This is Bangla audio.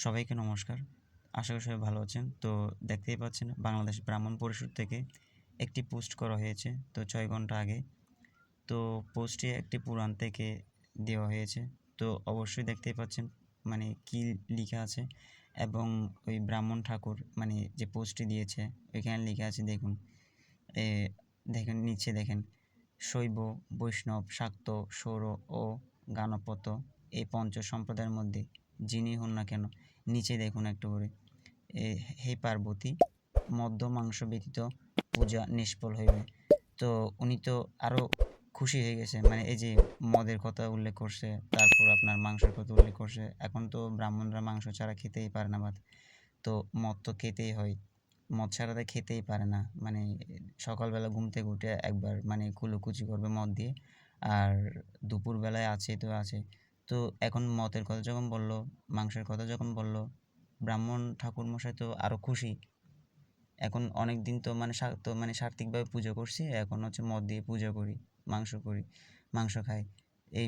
সবাইকে নমস্কার। আশা করি সবাই ভালো আছেন। তো দেখতেই পাচ্ছেন বাংলাদেশ ব্রাহ্মণ পরিষদ থেকে একটি পোস্ট করা হয়েছে ৬ ঘন্টা আগে। তো পোস্টটি একটি পুরাণ থেকে দেওয়া হয়েছে। তো অবশ্যই দেখতেই পাচ্ছেন মানে কি লিখা আছে এবং ওই ব্রাহ্মণ ঠাকুর মানে যে পোস্টটি দিয়েছে ওইখানে লিখা আছে দেখুন। এ দেখেন নিচে দেখেন শৈব, বৈষ্ণব, শাক্ত, সৌর ও গাণপত্য এই পঞ্চ সম্প্রদায়ের মধ্যে যিনি হন না কেন নিচে দেখুন একটু করে হে পার্বতী মদ্য মাংস ব্যতীত পূজা নিষ্ফল হইবে। তো উনি তো আরও খুশি হয়ে গেছে মানে এই যে মদের কথা উল্লেখ করছে, তারপর আপনার মাংসের কথা উল্লেখ করছে। এখন তো ব্রাহ্মণরা মাংস ছাড়া খেতেই পারে না ভাত, তো মদ তো খেতেই হয়, মদ ছাড়া তো খেতেই পারে না। মানে সকালবেলা ঘুম থেকে উঠে একবার মানে কুলোকুচি করবে মদ দিয়ে, আর দুপুরবেলায় আছে তো আছে। তো এখন মদের কথা যখন বললো, মাংসের কথা যখন বললো, ব্রাহ্মণ ঠাকুরমশাই তো আরও খুশি। এখন অনেক দিন তো মানে সাত্ত্বিকভাবে পুজো করছি, এখন হচ্ছে মদ দিয়ে পূজা করি, মাংস করি, মাংস খাই এই